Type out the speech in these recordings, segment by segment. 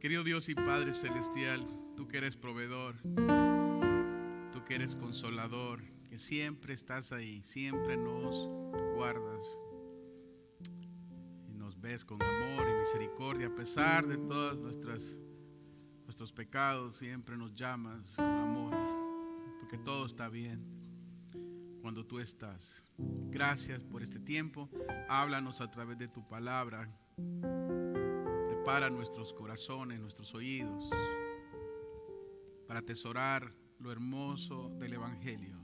Querido Dios y Padre Celestial, tú que eres proveedor, tú que eres consolador, que siempre estás ahí, siempre nos guardas y nos ves con amor y misericordia a pesar de todos nuestros pecados. Siempre nos llamas con amor, porque todo está bien cuando tú estás. Gracias por este tiempo. Háblanos a través de tu palabra. Prepara nuestros corazones, nuestros oídos, para atesorar lo hermoso del Evangelio.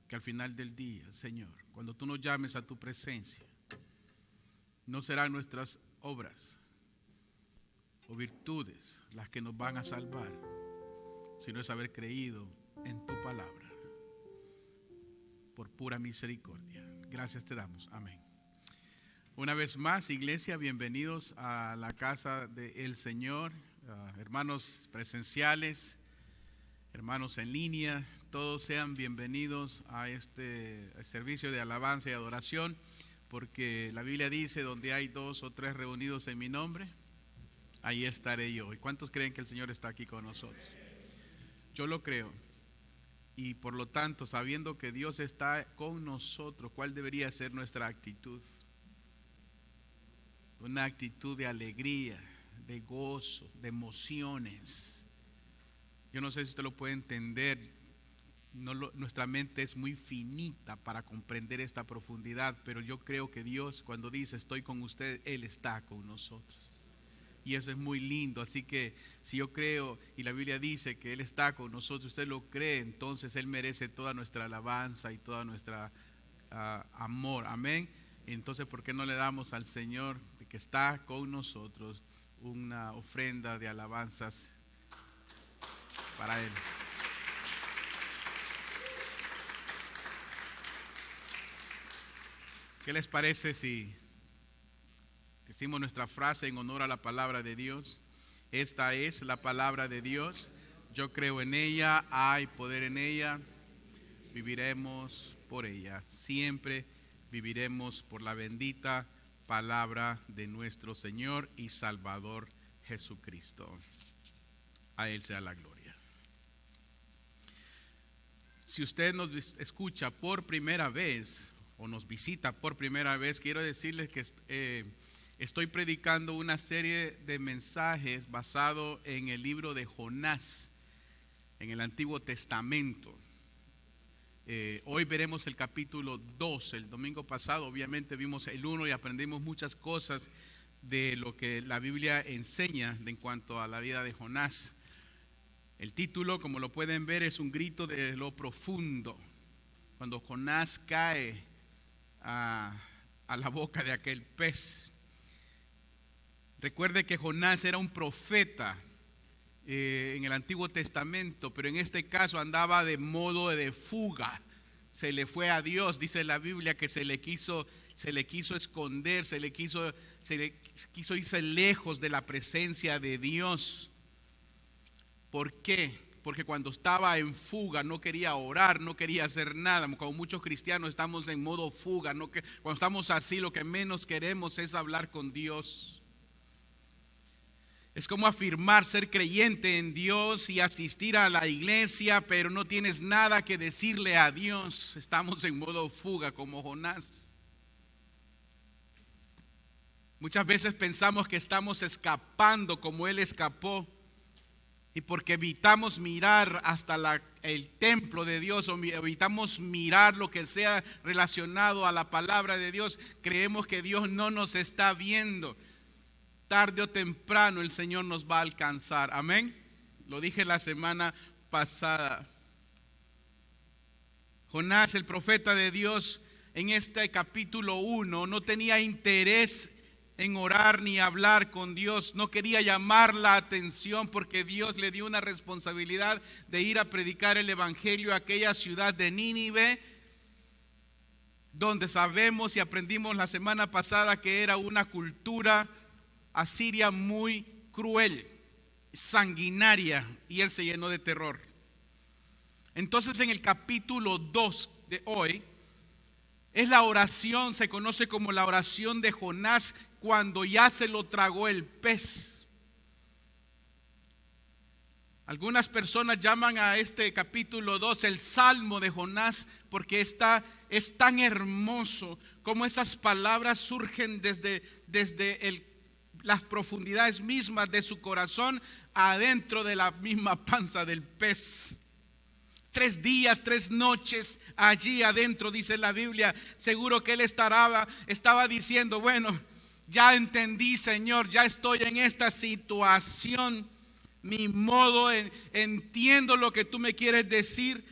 Que al final del día, Señor, cuando tú nos llames a tu presencia, no serán nuestras obras o virtudes las que nos van a salvar, sino es haber creído en tu palabra. Por pura misericordia. Gracias te damos. Amén. Una vez más, iglesia, bienvenidos a la casa del Señor, hermanos presenciales, hermanos en línea, todos sean bienvenidos a este servicio de alabanza y adoración, porque la Biblia dice, donde hay 2 o 3 reunidos en mi nombre, ahí estaré yo. ¿Y cuántos creen que el Señor está aquí con nosotros? Yo lo creo. Y por lo tanto, sabiendo que Dios está con nosotros, ¿cuál debería ser nuestra actitud? Una actitud de alegría, de gozo, de emociones. Yo no sé si usted lo puede entender. Nuestra mente es muy finita para comprender esta profundidad, pero yo creo que Dios, cuando dice estoy con usted, Él está con nosotros. Y eso es muy lindo. Así que si yo creo y la Biblia dice que Él está con nosotros, usted lo cree, entonces Él merece toda nuestra alabanza y toda nuestra amor. Amén. Entonces, ¿por qué no le damos al Señor que está con nosotros una ofrenda de alabanzas para Él? ¿Qué les parece si decimos nuestra frase en honor a la palabra de Dios? Esta es la palabra de Dios. Yo creo en ella, hay poder en ella. Viviremos por ella. Siempre viviremos por la bendita palabra de nuestro Señor y Salvador Jesucristo. A Él sea la gloria. Si usted nos escucha por primera vez o nos visita por primera vez, quiero decirles que estoy predicando una serie de mensajes basado en el libro de Jonás, en el Antiguo Testamento. Hoy veremos el capítulo 2. El domingo pasado obviamente vimos el 1 y aprendimos muchas cosas de lo que la Biblia enseña en cuanto a la vida de Jonás. El título, como lo pueden ver, es un grito de lo profundo. Cuando Jonás cae a la boca de aquel pez. Recuerde que Jonás era un profeta en el Antiguo Testamento, pero en este caso andaba de modo de fuga. Se le fue a Dios. Dice la Biblia que se le quiso esconder, se le quiso irse lejos de la presencia de Dios. ¿Por qué? Porque cuando estaba en fuga no quería orar, no quería hacer nada. Como muchos cristianos estamos en modo fuga, cuando estamos así lo que menos queremos es hablar con Dios. Es como afirmar ser creyente en Dios y asistir a la iglesia, pero no tienes nada que decirle a Dios. Estamos en modo fuga como Jonás. Muchas veces pensamos que estamos escapando como él escapó. Y porque evitamos mirar hasta el templo de Dios o evitamos mirar lo que sea relacionado a la palabra de Dios, creemos que Dios no nos está viendo. Tarde o temprano el Señor nos va a alcanzar. Amén. Lo dije la semana pasada. Jonás, el profeta de Dios, en este capítulo 1 no tenía interés en orar ni hablar con Dios. No quería llamar la atención porque Dios le dio una responsabilidad de ir a predicar el evangelio a aquella ciudad de Nínive, donde sabemos y aprendimos la semana pasada que era una cultura asiria muy cruel, sanguinaria, y él se llenó de terror. Entonces en el capítulo 2 de hoy es la oración, se conoce como la oración de Jonás cuando ya se lo tragó el pez. Algunas personas llaman a este capítulo 2 el Salmo de Jonás, porque es tan hermoso como esas palabras surgen desde las profundidades mismas de su corazón, adentro de la misma panza del pez. 3 días, 3 noches allí adentro, dice la Biblia. Seguro que él estaba diciendo, bueno, ya entendí, Señor, ya estoy en esta situación, ni modo, entiendo lo que tú me quieres decir,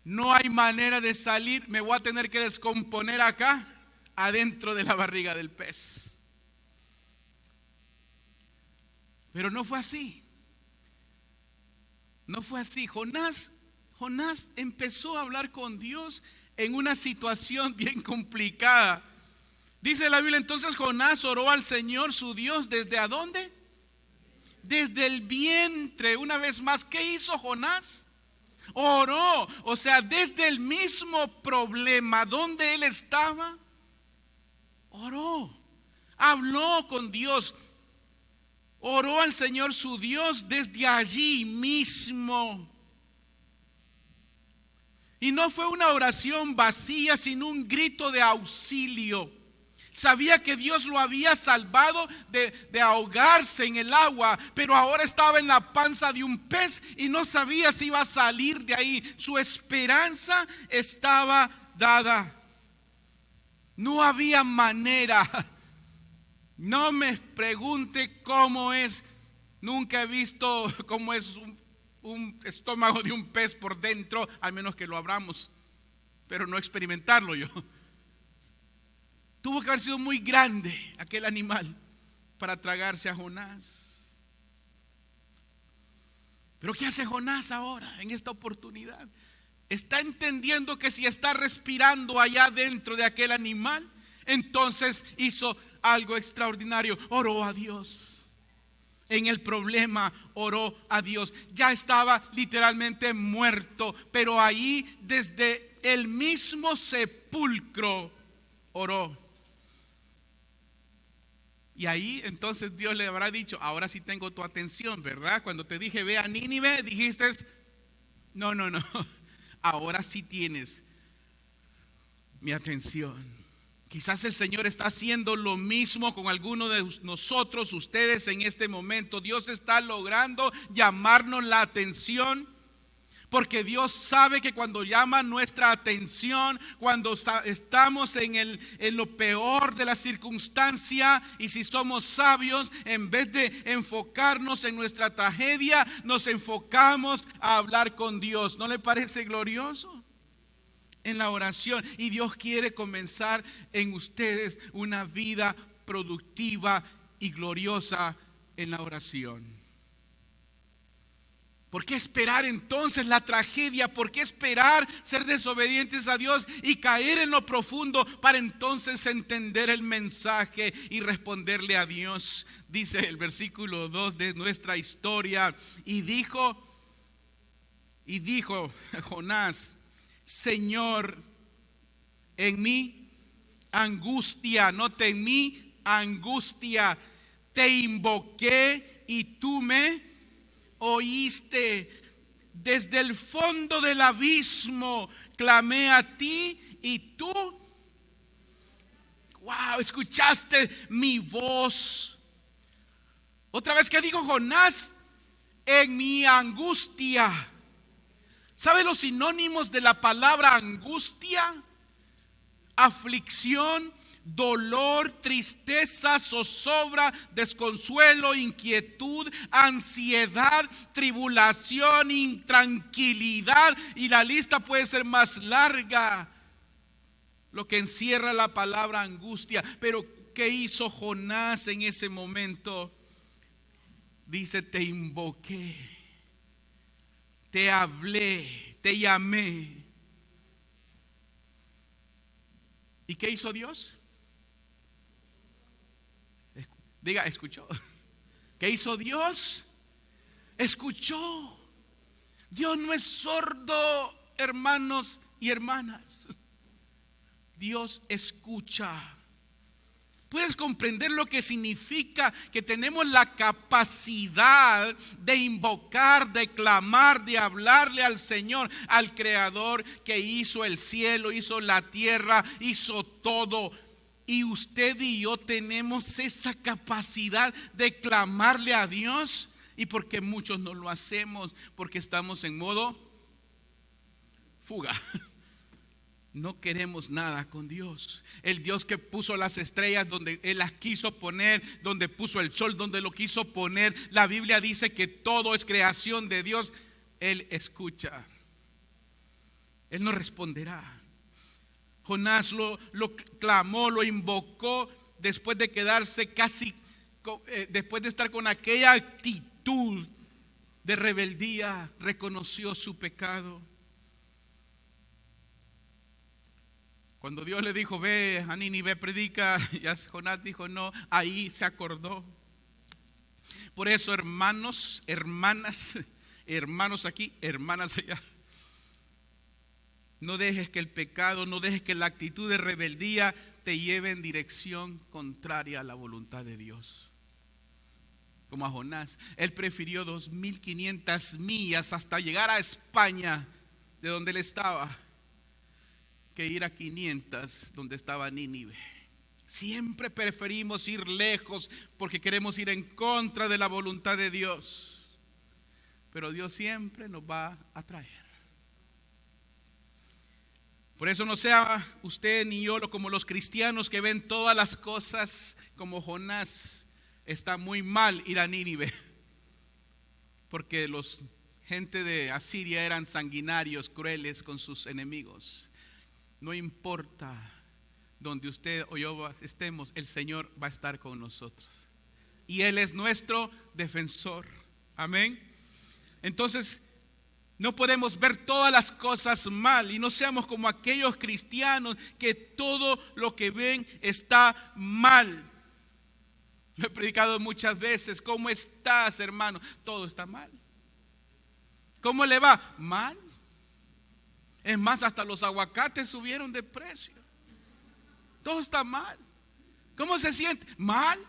no hay manera de salir, me voy a tener que descomponer acá, adentro de la barriga del pez. Pero no fue así. No fue así. Jonás empezó a hablar con Dios en una situación bien complicada. Dice la Biblia, entonces Jonás oró al Señor su Dios, ¿desde a dónde? Desde el vientre. Una vez más, ¿qué hizo Jonás? Oró, o sea, desde el mismo problema donde él estaba, oró, habló con Dios, oró al Señor su Dios desde allí mismo. Y no fue una oración vacía, sino un grito de auxilio. Sabía que Dios lo había salvado de ahogarse en el agua, pero ahora estaba en la panza de un pez y no sabía si iba a salir de ahí. Su esperanza estaba dada. No había manera. No me pregunte cómo es. Nunca he visto cómo es un estómago de un pez por dentro, al menos que lo abramos, pero no experimentarlo yo. Tuvo que haber sido muy grande aquel animal para tragarse a Jonás. Pero ¿qué hace Jonás ahora en esta oportunidad? Está entendiendo que si está respirando allá dentro de aquel animal, entonces hizo algo extraordinario, oró a Dios. En el problema oró a Dios. Ya estaba literalmente muerto, pero ahí desde el mismo sepulcro oró. Y ahí entonces Dios le habrá dicho, ahora sí tengo tu atención, ¿verdad? Cuando te dije ve a Nínive, dijiste, no, ahora sí tienes mi atención. Quizás el Señor está haciendo lo mismo con alguno de nosotros, ustedes en este momento. Dios está logrando llamarnos la atención, porque Dios sabe que cuando llama nuestra atención, cuando estamos en lo peor de la circunstancia, y si somos sabios, en vez de enfocarnos en nuestra tragedia, nos enfocamos a hablar con Dios. ¿No le parece glorioso? En la oración, y Dios quiere comenzar en ustedes una vida productiva y gloriosa en la oración. ¿Por qué esperar entonces la tragedia? ¿Por qué esperar ser desobedientes a Dios y caer en lo profundo para entonces entender el mensaje y responderle a Dios? Dice el versículo 2 de nuestra historia, y dijo Jonás, Señor, en mi angustia, note, en mi angustia, te invoqué y tú me oíste. Desde el fondo del abismo clamé a ti y tú, wow, escuchaste mi voz. Otra vez que digo Jonás, en mi angustia. ¿Sabe los sinónimos de la palabra angustia? Aflicción, dolor, tristeza, zozobra, desconsuelo, inquietud, ansiedad, tribulación, intranquilidad, y la lista puede ser más larga, lo que encierra la palabra angustia. Pero ¿qué hizo Jonás en ese momento? Dice, te invoqué, te hablé, te llamé. ¿Y qué hizo Dios? Diga, escuchó. ¿Qué hizo Dios? Escuchó. Dios no es sordo, hermanos y hermanas. Dios escucha. ¿Puedes comprender lo que significa que tenemos la capacidad de invocar, de clamar, de hablarle al Señor, al Creador que hizo el cielo, hizo la tierra, hizo todo? Y usted y yo tenemos esa capacidad de clamarle a Dios. ¿Y por qué muchos no lo hacemos? Porque estamos en modo fuga. No queremos nada con Dios. El Dios que puso las estrellas donde Él las quiso poner, donde puso el sol donde lo quiso poner. La Biblia dice que todo es creación de Dios. Él escucha. Él no responderá. Jonás lo clamó, lo invocó después de quedarse después de estar con aquella actitud de rebeldía, reconoció su pecado. Cuando Dios le dijo, ve a Nínive, predica, ya Jonás dijo no, ahí se acordó. Por eso, hermanos, hermanas, hermanos aquí, hermanas allá, no dejes que el pecado, no dejes que la actitud de rebeldía te lleve en dirección contraria a la voluntad de Dios. Como a Jonás, él prefirió 2500 millas hasta llegar a España, de donde él estaba, que ir a 500 donde estaba Nínive. Siempre preferimos ir lejos porque queremos ir en contra de la voluntad de Dios. Pero Dios siempre nos va a traer. Por eso no sea usted ni yo como los cristianos que ven todas las cosas como Jonás. Está muy mal ir a Nínive, porque los gente de Asiria eran sanguinarios, crueles con sus enemigos. No importa donde usted o yo estemos, el Señor va a estar con nosotros. Y Él es nuestro defensor. Amén. Entonces, no podemos ver todas las cosas mal y no seamos como aquellos cristianos que todo lo que ven está mal. Lo he predicado muchas veces. ¿Cómo estás, hermano? Todo está mal. ¿Cómo le va? Mal. Es más, hasta los aguacates subieron de precio. Todo está mal. ¿Cómo se siente? Mal.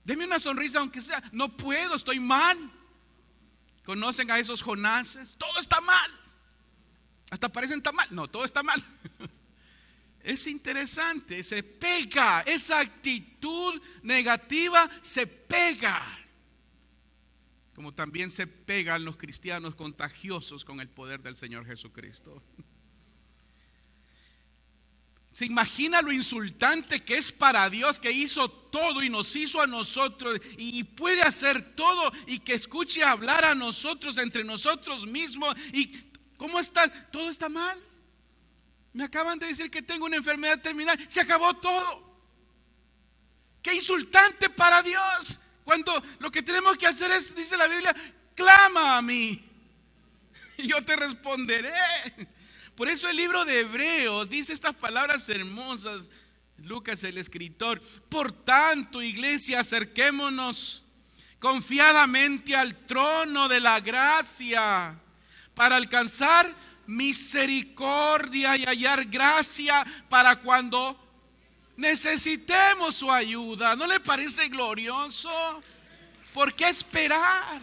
Deme una sonrisa aunque sea. No puedo, estoy mal. ¿Conocen a esos Jonases? Todo está mal. Hasta parecen tan mal. No, todo está mal. Es interesante, se pega. Esa actitud negativa se pega. Como también se pegan los cristianos contagiosos con el poder del Señor Jesucristo. ¿Se imagina lo insultante que es para Dios, que hizo todo y nos hizo a nosotros y puede hacer todo y que escuche hablar a nosotros entre nosotros mismos? ¿Y cómo está? Todo está mal. Me acaban de decir que tengo una enfermedad terminal. Se acabó todo. Qué insultante para Dios. Cuando lo que tenemos que hacer es, dice la Biblia, clama a mí y yo te responderé. Por eso el libro de Hebreos dice estas palabras hermosas, Lucas el escritor: por tanto, iglesia, acerquémonos confiadamente al trono de la gracia para alcanzar misericordia y hallar gracia para cuando necesitemos su ayuda. ¿No le parece glorioso? ¿Por qué esperar?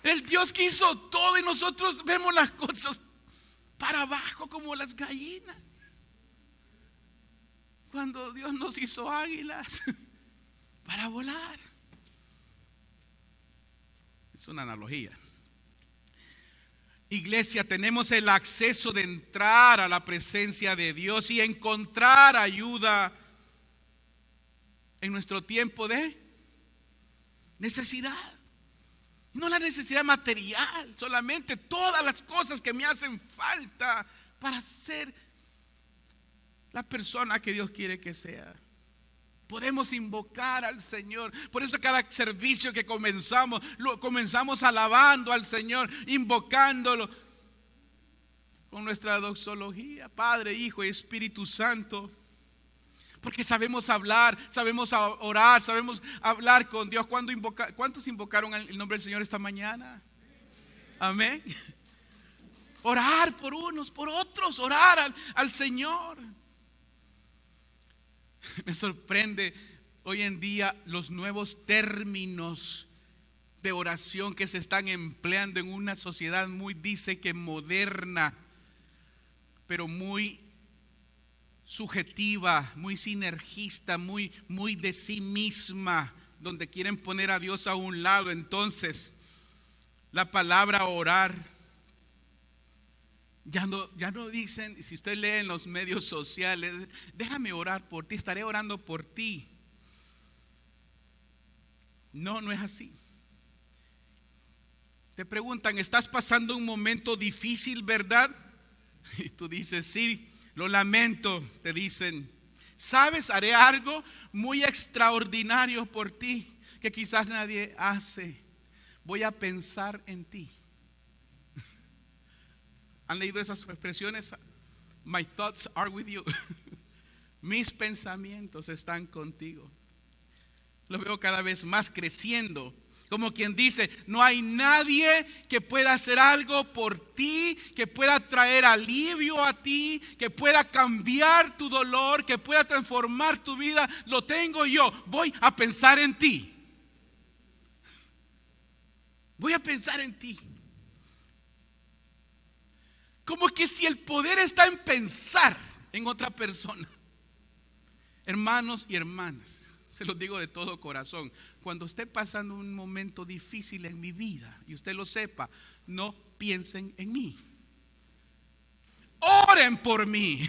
El Dios que hizo todo y nosotros vemos las cosas para abajo como las gallinas. Cuando Dios nos hizo águilas para volar. Es una analogía. Iglesia, tenemos el acceso de entrar a la presencia de Dios y encontrar ayuda en nuestro tiempo de necesidad. No la necesidad material solamente, todas las cosas que me hacen falta para ser la persona que Dios quiere que sea. Podemos invocar al Señor. Por eso cada servicio que comenzamos, lo comenzamos alabando al Señor, invocándolo con nuestra doxología, Padre, Hijo y Espíritu Santo. Porque sabemos hablar, sabemos orar, sabemos hablar con Dios. ¿Cuántos invocaron el nombre del Señor esta mañana? Amén. Orar por unos, por otros, orar al Señor. Me sorprende hoy en día los nuevos términos de oración que se están empleando en una sociedad muy, dice que moderna, pero muy subjetiva, muy sinergista, muy de sí misma, donde quieren poner a Dios a un lado. Entonces, la palabra orar ya no dicen, si usted lee en los medios sociales, déjame orar por ti, estaré orando por ti. No es así. Te preguntan, ¿estás pasando un momento difícil, verdad? Y tú dices, sí, lo lamento. Te dicen, ¿sabes? Haré algo muy extraordinario por ti que quizás nadie hace. Voy a pensar en ti. ¿Han leído esas expresiones? My thoughts are with you. Mis pensamientos están contigo. Lo veo cada vez más creciendo. Como quien dice, no hay nadie que pueda hacer algo por ti, que pueda traer alivio a ti, que pueda cambiar tu dolor, que pueda transformar tu vida. Lo tengo yo. Voy a pensar en ti. Voy a pensar en ti. Como que si el poder está en pensar en otra persona. Hermanos y hermanas, se los digo de todo corazón, cuando esté pasando un momento difícil en mi vida y usted lo sepa, no piensen en mí. Oren por mí.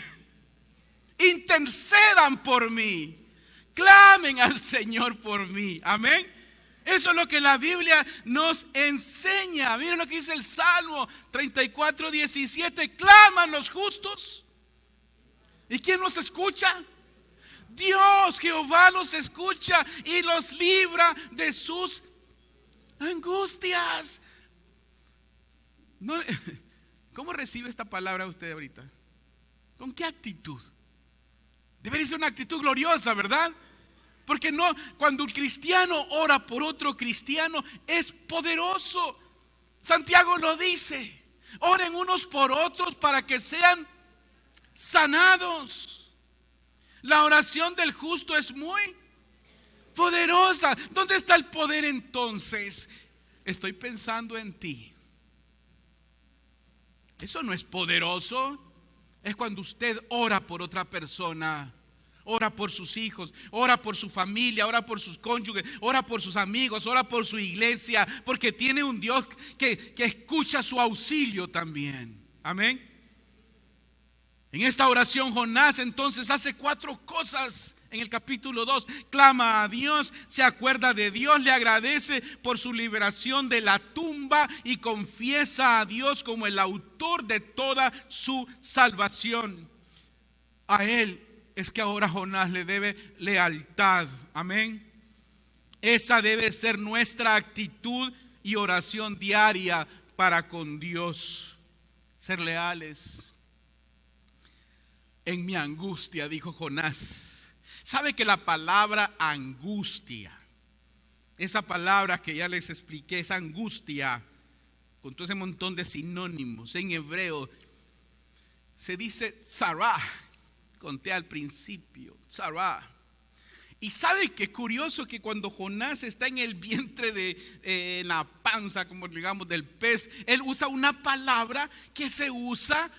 Intercedan por mí. Clamen al Señor por mí. Amén. Eso es lo que la Biblia nos enseña. Miren lo que dice el Salmo 34:17. Claman los justos. ¿Y quién los escucha? Dios, Jehová los escucha y los libra de sus angustias. No, ¿cómo recibe esta palabra usted ahorita? ¿Con qué actitud? Debería ser una actitud gloriosa, ¿verdad? Porque no, cuando un cristiano ora por otro cristiano es poderoso. Santiago lo dice. Oren unos por otros para que sean sanados. La oración del justo es muy poderosa. ¿Dónde está el poder entonces? Estoy pensando en ti. Eso no es poderoso. Es cuando usted ora por otra persona. Ora por sus hijos, ora por su familia, ora por sus cónyuges, ora por sus amigos, ora por su iglesia, porque tiene un Dios que escucha su auxilio también. Amén. En esta oración Jonás entonces hace 4 cosas. En el capítulo 2 clama a Dios, se acuerda de Dios, le agradece por su liberación de la tumba y confiesa a Dios como el autor de toda su salvación. A él es que ahora Jonás le debe lealtad. Amén. Esa debe ser nuestra actitud y oración diaria para con Dios. Ser leales. En mi angustia, dijo Jonás. ¿Sabe que la palabra angustia, esa palabra que ya les expliqué, esa angustia, con todo ese montón de sinónimos en hebreo, se dice tzara? Conté al principio, tzara. Y sabe que curioso que cuando Jonás está en el vientre de la panza, como digamos, del pez, él usa una palabra que se usa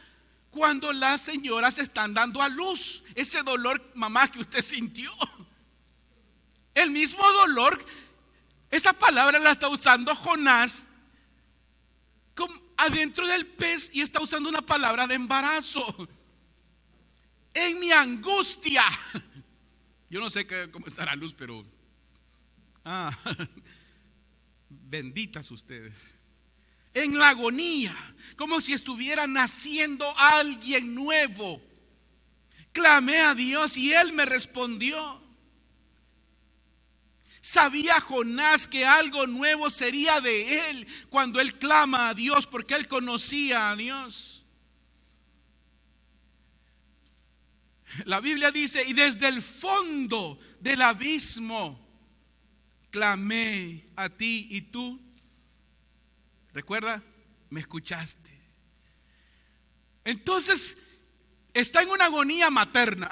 cuando las señoras están dando a luz. Ese dolor, mamá, que usted sintió, el mismo dolor, esa palabra la está usando Jonás adentro del pez, y está usando una palabra de embarazo. En mi angustia. Yo no sé cómo está la luz, pero benditas ustedes. En la agonía, como si estuviera naciendo alguien nuevo. Clamé a Dios y Él me respondió. Sabía Jonás que algo nuevo sería de él cuando él clama a Dios, porque él conocía a Dios. La Biblia dice, y desde el fondo del abismo clamé a ti y tú, ¿recuerda? Me escuchaste. Entonces está en una agonía materna.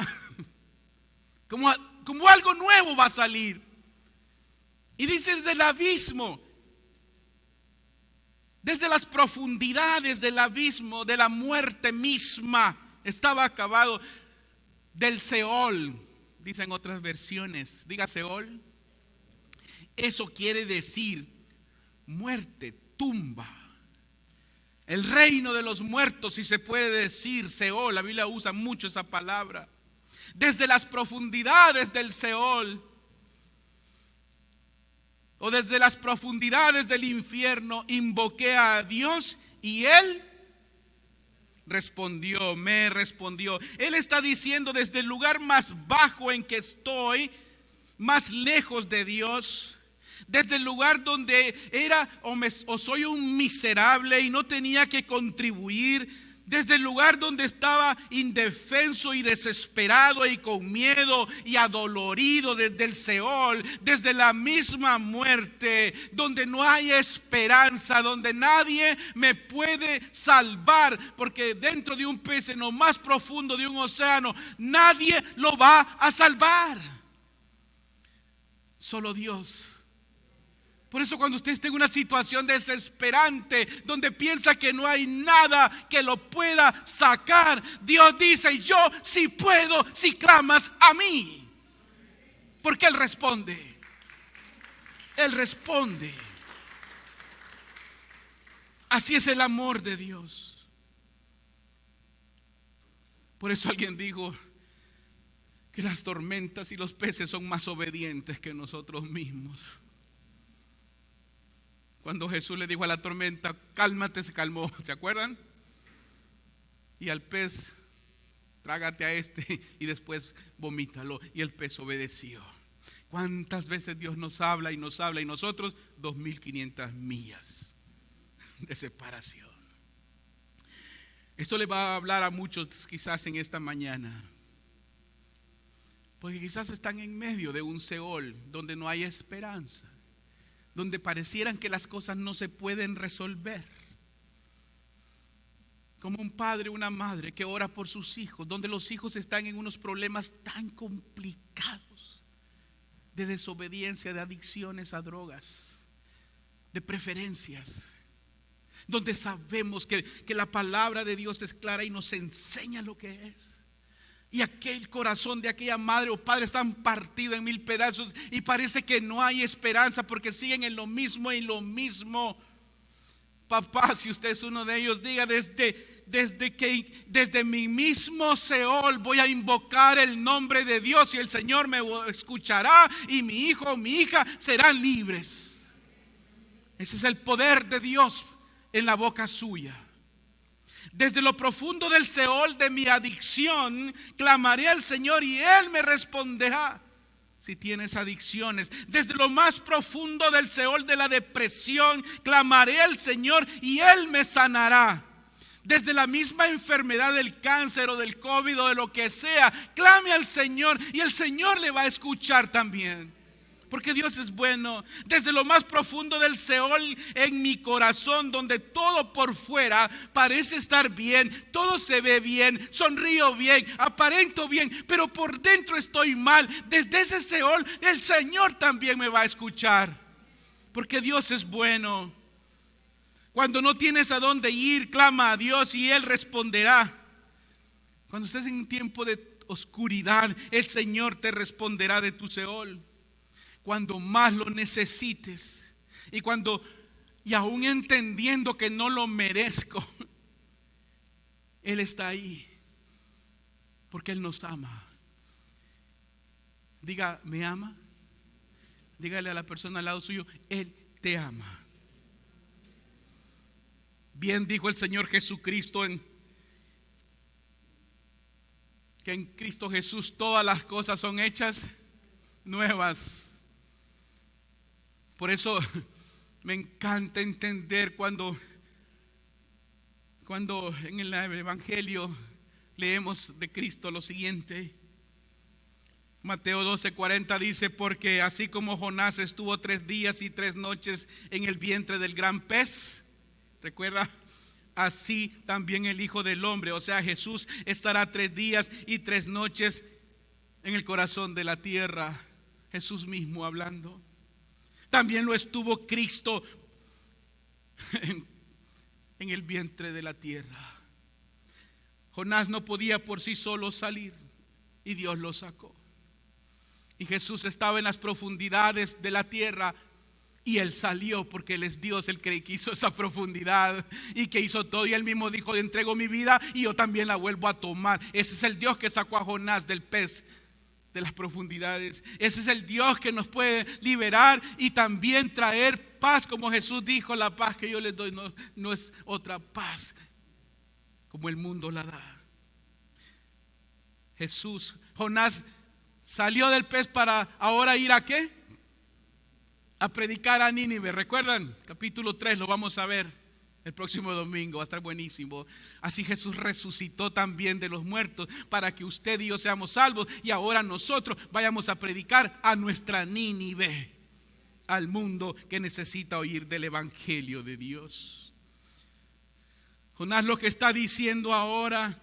Como algo nuevo va a salir. Y dice desde el abismo, desde las profundidades del abismo, de la muerte misma, estaba acabado. Del Seol, dicen otras versiones, diga Seol. Eso quiere decir muerte, tumba. El reino de los muertos, si se puede decir, Seol, la Biblia usa mucho esa palabra. Desde las profundidades del Seol, o desde las profundidades del infierno, invoqué a Dios y Él respondió, me respondió. Él está diciendo, desde el lugar más bajo en que estoy, más lejos de Dios, desde el lugar donde era o soy un miserable y no tenía que contribuir, desde el lugar donde estaba indefenso y desesperado y con miedo y adolorido, desde el Seol, desde la misma muerte, donde no hay esperanza, donde nadie me puede salvar, porque dentro de un pez en lo más profundo de un océano, nadie lo va a salvar, solo Dios. Por eso cuando usted esté en una situación desesperante, donde piensa que no hay nada que lo pueda sacar, Dios dice, yo sí puedo si clamas a mí. Porque Él responde. Él responde. Así es el amor de Dios. Por eso alguien dijo que las tormentas y los peces son más obedientes que nosotros mismos. Cuando Jesús le dijo a la tormenta, cálmate, se calmó, ¿se acuerdan? Y al pez, trágate a este y después vomítalo. Y el pez obedeció. ¿Cuántas veces Dios nos habla y nos habla y nosotros 2500 millas de separación? Esto le va a hablar a muchos quizás en esta mañana, porque quizás están en medio de un Seol donde no hay esperanza, donde parecieran que las cosas no se pueden resolver. Como un padre o una madre que ora por sus hijos, donde los hijos están en unos problemas tan complicados de desobediencia, de adicciones a drogas, de preferencias, donde sabemos que la palabra de Dios es clara y nos enseña lo que es. Y aquel corazón de aquella madre o padre están partido en 1000 pedazos y parece que no hay esperanza porque siguen en lo mismo y lo mismo. Papá, si usted es uno de ellos, diga, desde mi mismo Seol voy a invocar el nombre de Dios y el Señor me escuchará y mi hijo o mi hija serán libres. Ese es el poder de Dios en la boca suya. Desde lo profundo del Seol de mi adicción, clamaré al Señor y Él me responderá. Si tienes adicciones, desde lo más profundo del Seol de la depresión, clamaré al Señor y Él me sanará. Desde la misma enfermedad del cáncer o del COVID o de lo que sea, clame al Señor y el Señor le va a escuchar también. Porque Dios es bueno. Desde lo más profundo del Seol en mi corazón, donde todo por fuera parece estar bien, todo se ve bien, sonrío bien, aparento bien, pero por dentro estoy mal. Desde ese Seol el Señor también me va a escuchar, porque Dios es bueno. Cuando no tienes a dónde ir, clama a Dios y Él responderá. Cuando estés en un tiempo de oscuridad, el Señor te responderá de tu Seol. Cuando más lo necesites y aún entendiendo que no lo merezco, Él está ahí porque Él nos ama. Diga, ¿me ama? Dígale a la persona al lado suyo, Él te ama. Bien dijo el Señor Jesucristo que en Cristo Jesús todas las cosas son hechas nuevas. Por eso me encanta entender cuando en el Evangelio leemos de Cristo lo siguiente. Mateo 12:40 dice, porque así como Jonás estuvo 3 días y 3 noches en el vientre del gran pez, recuerda, así también el Hijo del Hombre, o sea Jesús, estará 3 días y 3 noches en el corazón de la tierra, Jesús mismo hablando. También lo estuvo Cristo en el vientre de la tierra. Jonás no podía por sí solo salir y Dios lo sacó. Y Jesús estaba en las profundidades de la tierra y Él salió porque Él es Dios, el que hizo esa profundidad y que hizo todo. Y Él mismo dijo: entrego mi vida y yo también la vuelvo a tomar. Ese es el Dios que sacó a Jonás del pez de las profundidades. Ese es el Dios que nos puede liberar y también traer paz, como Jesús dijo: la paz que yo les doy no es otra paz como el mundo la da. Jonás salió del pez para ahora ir ¿a qué? A predicar a Nínive. ¿Recuerdan? Capítulo 3, lo vamos a ver el próximo domingo, va a estar buenísimo. Así Jesús resucitó también de los muertos para que usted y yo seamos salvos. Y ahora nosotros vayamos a predicar a nuestra Nínive, al mundo que necesita oír del evangelio de Dios. Jonás lo que está diciendo ahora: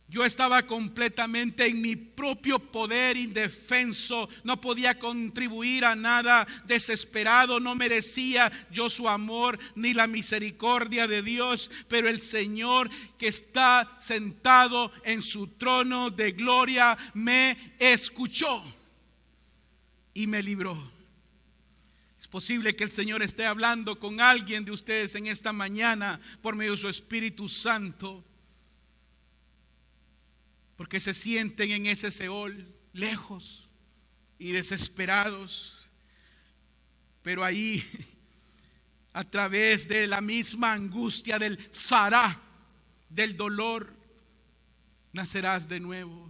yo estaba completamente en mi propio poder, indefenso, no podía contribuir a nada, desesperado, no merecía yo su amor ni la misericordia de Dios, pero el Señor que está sentado en su trono de gloria me escuchó y me libró. Es posible que el Señor esté hablando con alguien de ustedes en esta mañana por medio de su Espíritu Santo, porque se sienten en ese Seol, lejos y desesperados. Pero ahí, a través de la misma angustia del Sará, del dolor, nacerás de nuevo.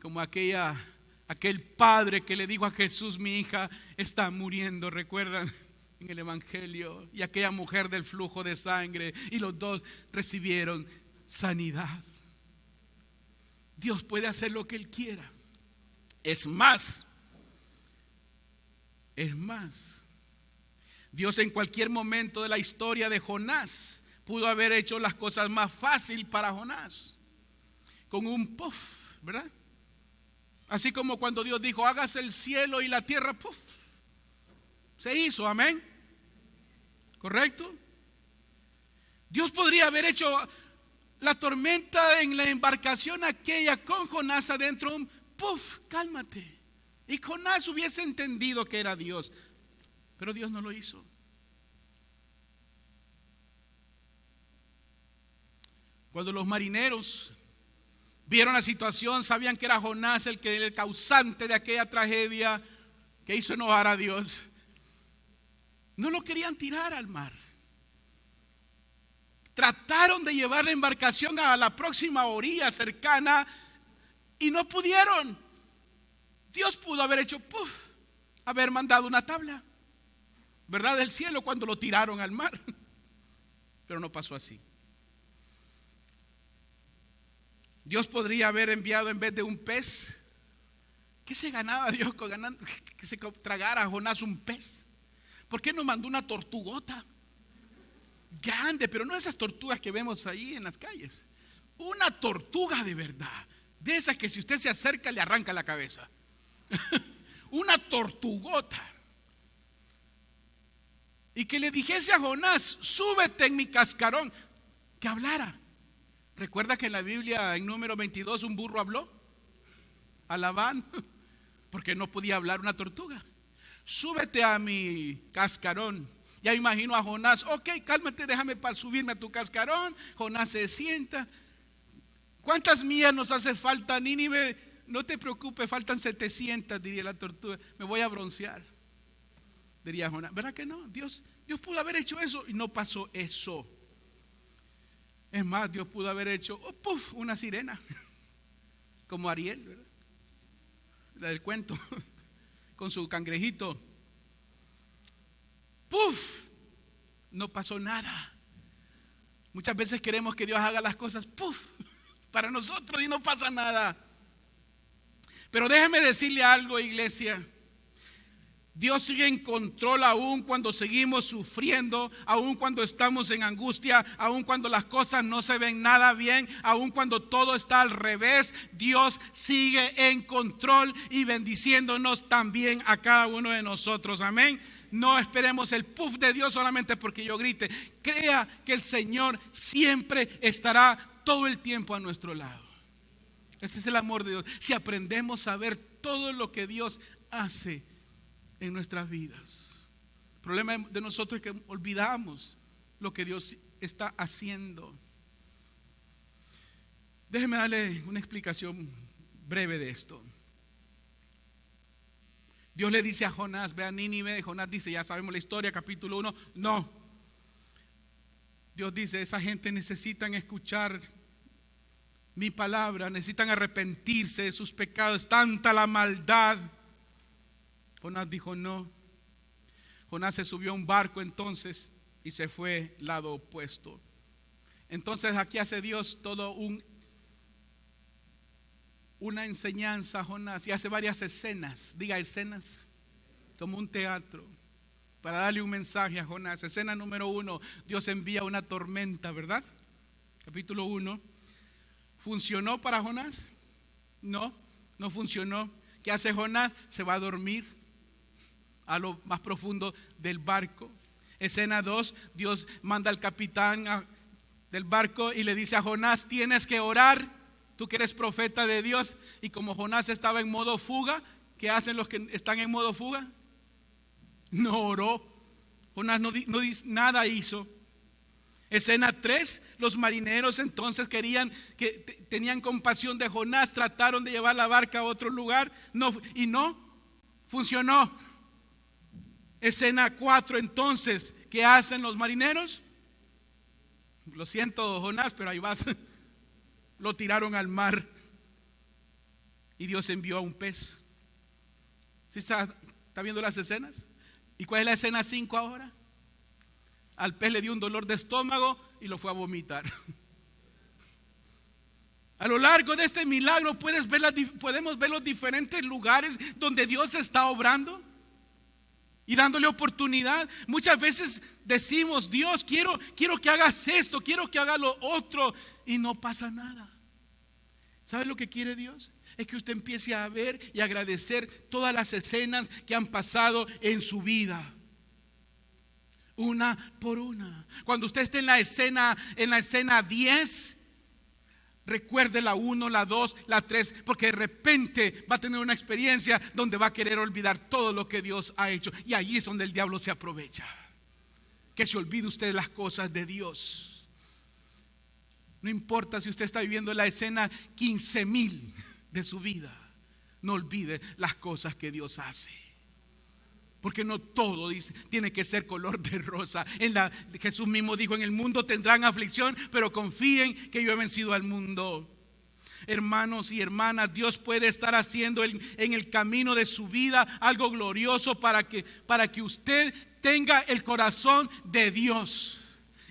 Como aquel padre que le dijo a Jesús: mi hija está muriendo, ¿recuerdan? En el evangelio. Y aquella mujer del flujo de sangre, y los dos recibieron sanidad. Dios puede hacer lo que Él quiera. Es más, Dios en cualquier momento de la historia de Jonás pudo haber hecho las cosas más fácil para Jonás, con un puff, ¿verdad? Así como cuando Dios dijo: hágase el cielo y la tierra, puff, se hizo, amén. ¿Correcto? Dios podría haber hecho la tormenta en la embarcación aquella con Jonás adentro, un puff, cálmate. Y Jonás hubiese entendido que era Dios, pero Dios no lo hizo. Cuando los marineros vieron la situación, sabían que era Jonás el causante de aquella tragedia que hizo enojar a Dios, no lo querían tirar al mar. Trataron de llevar la embarcación a la próxima orilla cercana y no pudieron. Dios pudo haber hecho haber mandado una tabla, ¿verdad?, del cielo cuando lo tiraron al mar. Pero no pasó así. Dios podría haber enviado, en vez de un pez, ¿qué se ganaba Dios con ganando que se tragara a Jonás un pez? ¿Por qué no mandó una tortugota grande, pero no esas tortugas que vemos ahí en las calles? Una tortuga de verdad, de esas que si usted se acerca le arranca la cabeza. Una tortugota. Y que le dijese a Jonás: súbete en mi cascarón. Que hablara. ¿Recuerda que en la Biblia, en número 22, un burro habló a Labán? Porque no podía hablar una tortuga. Súbete a mi cascarón. Ya imagino a Jonás: ok, cálmate, déjame para subirme a tu cascarón. Jonás se sienta. ¿Cuántas millas nos hace falta, Nínive? No te preocupes, faltan 700, diría la tortuga. Me voy a broncear, diría Jonás. ¿Verdad que no? Dios pudo haber hecho eso y no pasó eso. Es más, Dios pudo haber hecho una sirena, como Ariel, ¿verdad?, la del cuento, con su cangrejito. No pasó nada. Muchas veces queremos que Dios haga las cosas para nosotros y no pasa nada. Pero déjeme decirle algo, iglesia. Dios sigue en control aún cuando seguimos sufriendo, aún cuando estamos en angustia, aún cuando las cosas no se ven nada bien, aún cuando todo está al revés. Dios sigue en control y bendiciéndonos también a cada uno de nosotros. Amén. No esperemos el puff de Dios solamente porque yo grite. Crea que el Señor siempre estará todo el tiempo a nuestro lado. Ese es el amor de Dios. Si aprendemos a ver todo lo que Dios hace en nuestras vidas. El problema de nosotros es que olvidamos lo que Dios está haciendo. Déjeme darle una explicación breve de esto. Dios le dice a Jonás, ve a Nínive. Jonás dice, ya sabemos la historia, capítulo 1. No. Dios dice, esa gente necesitan escuchar mi palabra, necesitan arrepentirse de sus pecados, tanta la maldad. Jonás dijo no. Jonás se subió a un barco entonces y se fue lado opuesto. Entonces aquí hace Dios todo una enseñanza a Jonás y hace varias escenas, diga escenas, como un teatro, para darle un mensaje a Jonás. Escena número 1, Dios envía una tormenta, ¿verdad? Capítulo 1. ¿Funcionó para Jonás? No, no funcionó. ¿Qué hace Jonás? Se va a dormir a lo más profundo del barco. Escena 2, Dios manda al capitán del barco y le dice a Jonás, tienes que orar, tú que eres profeta de Dios. Y como Jonás estaba en modo fuga, ¿qué hacen los que están en modo fuga? No oró. Jonás no nada hizo. Escena 3, los marineros entonces tenían compasión de Jonás, trataron de llevar la barca a otro lugar, no funcionó. Escena 4 entonces, ¿qué hacen los marineros? Lo siento, Jonás, pero ahí vas. Lo tiraron al mar y Dios envió a un pez. ¿Sí está viendo las escenas? ¿Y cuál es la escena 5 ahora? Al pez le dio un dolor de estómago y lo fue a vomitar. A lo largo de este milagro podemos ver los diferentes lugares donde Dios está obrando y dándole oportunidad. Muchas veces decimos, Dios, quiero que hagas esto, quiero que haga lo otro, y no pasa nada. ¿Sabe lo que quiere Dios? Es que usted empiece a ver y agradecer todas las escenas que han pasado en su vida, una por una. Cuando usted esté en la escena 10, recuerde la 1, la 2, la 3, porque de repente va a tener una experiencia donde va a querer olvidar todo lo que Dios ha hecho. Y allí es donde el diablo se aprovecha. Que se olvide usted de las cosas de Dios. No importa si usted está viviendo la escena 15,000 de su vida, no olvide las cosas que Dios hace. Porque no todo tiene que ser color de rosa. Jesús mismo dijo, en el mundo tendrán aflicción, pero confíen que yo he vencido al mundo. Hermanos y hermanas, Dios puede estar haciendo en el camino de su vida algo glorioso para que usted tenga el corazón de Dios.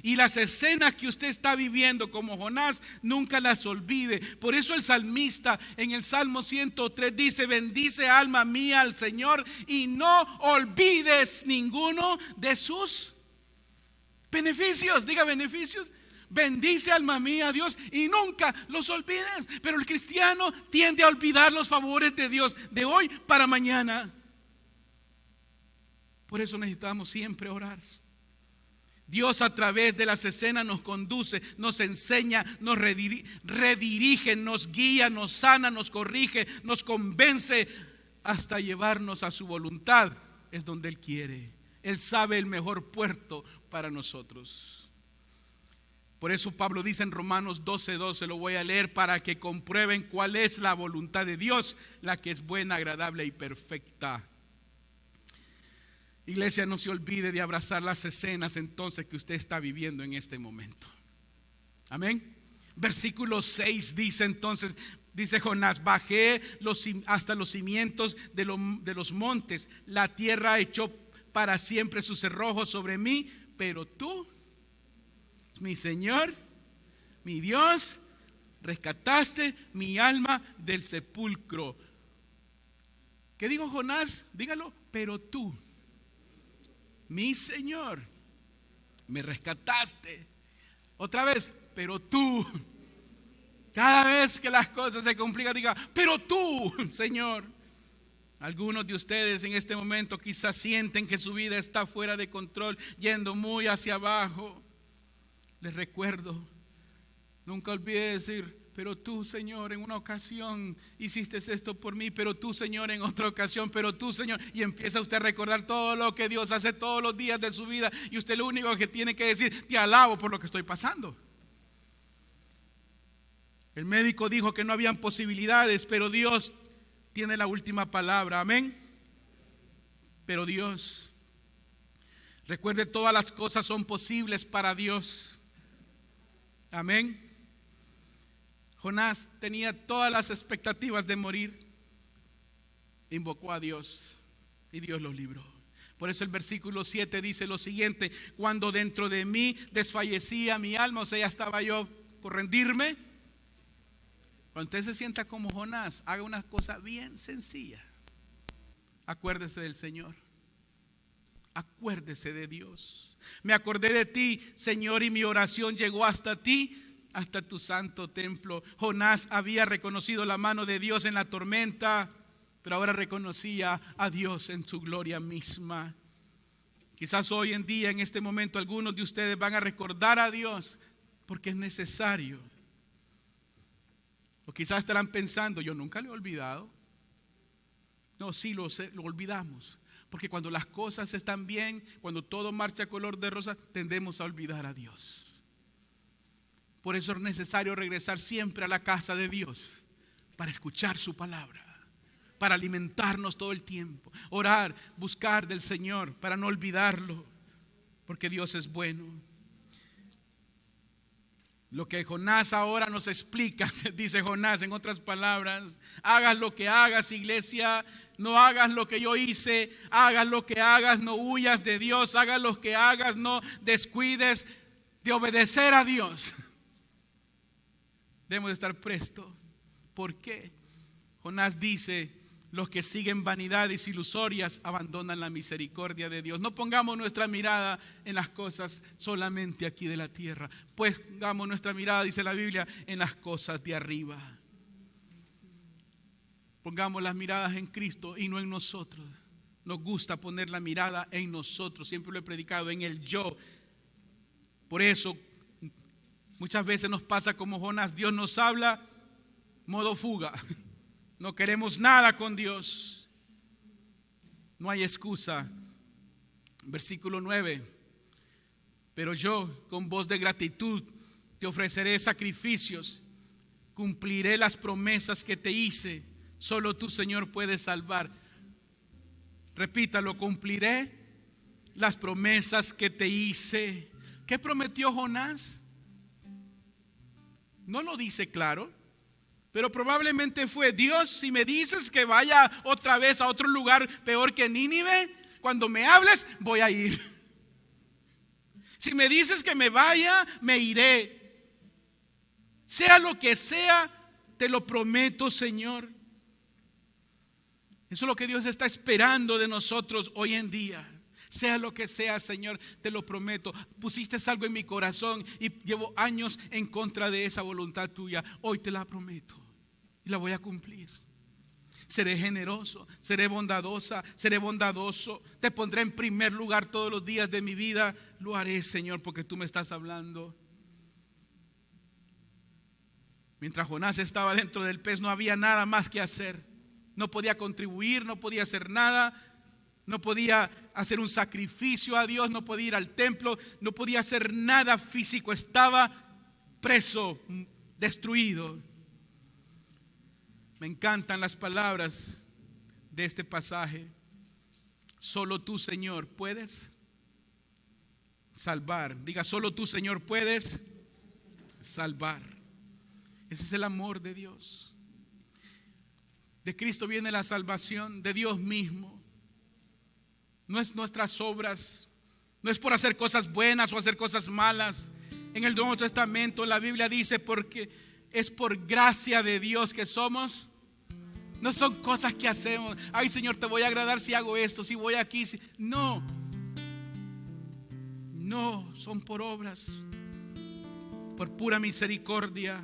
Y las escenas que usted está viviendo como Jonás, nunca las olvide. Por eso el salmista en el Salmo 103 dice, bendice alma mía al Señor y no olvides ninguno de sus beneficios. Diga beneficios. Bendice alma mía a Dios y nunca los olvides. Pero el cristiano tiende a olvidar los favores de Dios de hoy para mañana. Por eso necesitamos siempre orar. Dios a través de las escenas nos conduce, nos enseña, nos redirige, nos guía, nos sana, nos corrige, nos convence hasta llevarnos a su voluntad. Es donde Él quiere. Él sabe el mejor puerto para nosotros. Por eso Pablo dice en Romanos 12:12, lo voy a leer, para que comprueben cuál es la voluntad de Dios, la que es buena, agradable y perfecta. Iglesia, no se olvide de abrazar las escenas entonces que usted está viviendo en este momento. Amén. Versículo 6 dice entonces, dice Jonás, bajé hasta los cimientos de los montes, la tierra echó para siempre sus cerrojos sobre mí, pero tú, mi Señor, mi Dios, rescataste mi alma del sepulcro. ¿Qué dijo Jonás? Dígalo. pero tú, mi Señor, me rescataste. Otra vez, pero tú. Cada vez que las cosas se complican, diga, pero tú, Señor. Algunos de ustedes en este momento quizás sienten que su vida está fuera de control, yendo muy hacia abajo. Les recuerdo, nunca olvide decir, pero tú, Señor, en una ocasión hiciste esto por mí, pero tú, Señor, en otra ocasión, pero tú, Señor. Y empieza usted a recordar todo lo que Dios hace todos los días de su vida. Y usted lo único que tiene que decir, te alabo por lo que estoy pasando. El médico dijo que no habían posibilidades, pero Dios tiene la última palabra, amén. Pero Dios, recuerde, todas las cosas son posibles para Dios, amén. Jonás tenía todas las expectativas de morir, invocó a Dios y Dios lo libró. Por eso el versículo 7 dice lo siguiente: cuando dentro de mí desfallecía mi alma, o sea, ya estaba yo por rendirme. Cuando usted se sienta como Jonás, haga una cosa bien sencilla. Acuérdese del Señor. Acuérdese de Dios. Me acordé de ti, Señor, y mi oración llegó hasta ti, hasta tu santo templo. Jonás había reconocido la mano de Dios en la tormenta, pero ahora reconocía a Dios en su gloria misma. Quizás hoy en día, en este momento, algunos de ustedes van a recordar a Dios porque es necesario. O quizás estarán pensando, yo nunca lo he olvidado. No, sí lo olvidamos. Porque cuando las cosas están bien, cuando todo marcha color de rosa, tendemos a olvidar a Dios. Por eso es necesario regresar siempre a la casa de Dios para escuchar su palabra, para alimentarnos todo el tiempo, orar, buscar del Señor para no olvidarlo, porque Dios es bueno. Lo que Jonás ahora nos explica, dice Jonás en otras palabras: hagas lo que hagas, iglesia, no hagas lo que yo hice, hagas lo que hagas, no huyas de Dios, hagas lo que hagas, no descuides de obedecer a Dios. Debemos estar presto. ¿Por qué? Jonás dice: los que siguen vanidades ilusorias abandonan la misericordia de Dios. No pongamos nuestra mirada en las cosas solamente aquí de la tierra, pues pongamos nuestra mirada, dice la Biblia, en las cosas de arriba. Pongamos las miradas en Cristo y no en nosotros. Nos gusta poner la mirada en nosotros, siempre lo he predicado, en el yo. Por eso muchas veces nos pasa como Jonás, Dios nos habla modo fuga. No queremos nada con Dios. No hay excusa. Versículo 9: pero yo con voz de gratitud te ofreceré sacrificios, cumpliré las promesas que te hice. Solo tú, Señor, puedes salvar. Repítalo: cumpliré las promesas que te hice. ¿Qué prometió Jonás? No lo dice claro, pero probablemente fue: Dios, si me dices que vaya otra vez a otro lugar peor que Nínive, cuando me hables voy a ir. Si me dices que me vaya, me iré. Sea lo que sea, te lo prometo, Señor. Eso es lo que Dios está esperando de nosotros hoy en día. Sea lo que sea, Señor, te lo prometo. Pusiste algo en mi corazón y llevo años en contra de esa voluntad tuya. Hoy te la prometo y la voy a cumplir. Seré generoso, seré bondadosa, seré bondadoso. Te pondré en primer lugar todos los días de mi vida. Lo haré, Señor, porque tú me estás hablando. Mientras Jonás estaba dentro del pez, no había nada más que hacer. No podía contribuir, no podía hacer nada. No podía hacer un sacrificio a Dios, no podía ir al templo, no podía hacer nada físico. Estaba preso, destruido. Me encantan las palabras de este pasaje. Solo tú, Señor, puedes salvar. Diga: solo tú, Señor, puedes salvar. Ese es el amor de Dios. De Cristo viene la salvación, de Dios mismo. No es nuestras obras, no es por hacer cosas buenas o hacer cosas malas. En el Nuevo Testamento la Biblia dice: porque es por gracia de Dios que somos No son cosas que hacemos. Ay, Señor, te voy a agradar si hago esto, si voy aquí. No. No, son por obras, por pura misericordia,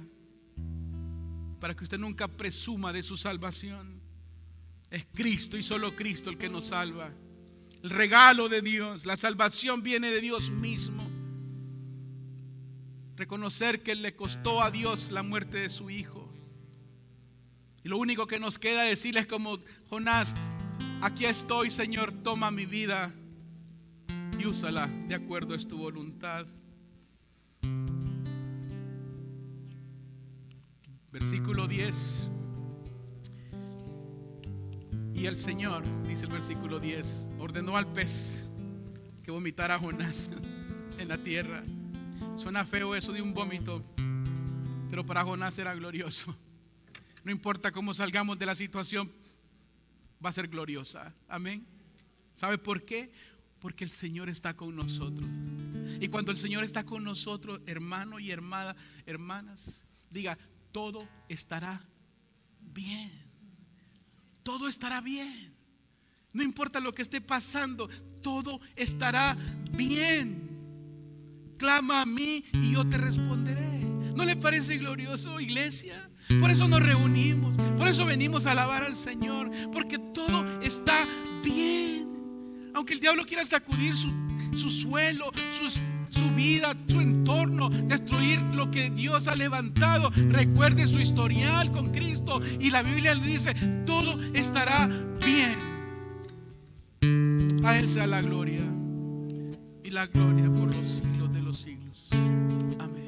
para que usted nunca presuma de su salvación. Es Cristo y solo Cristo el que nos salva. El regalo de Dios, la salvación viene de Dios mismo. Reconocer que le costó a Dios la muerte de su Hijo. Y lo único que nos queda decirle es como Jonás: aquí estoy, Señor, toma mi vida y úsala de acuerdo a tu voluntad. Versículo 10. Y el Señor, dice el versículo 10, ordenó al pez que vomitara a Jonás en la tierra. Suena feo eso de un vómito, pero para Jonás era glorioso. No importa cómo salgamos de la situación, va a ser gloriosa. Amén. ¿Sabe por qué? Porque el Señor está con nosotros. Y cuando el Señor está con nosotros, hermano y hermanas, diga: todo estará bien. Todo estará bien. No importa lo que esté pasando, todo estará bien. Clama a mí y yo te responderé. ¿No le parece glorioso, iglesia? Por eso nos reunimos, por eso venimos a alabar al Señor, porque todo está bien. Aunque el diablo quiera sacudir su suelo, su vida, su entorno, destruir lo que Dios ha levantado, recuerde su historial con Cristo. Y la Biblia le dice: todo estará bien. A Él sea la gloria y la gloria por los siglos de los siglos. Amén.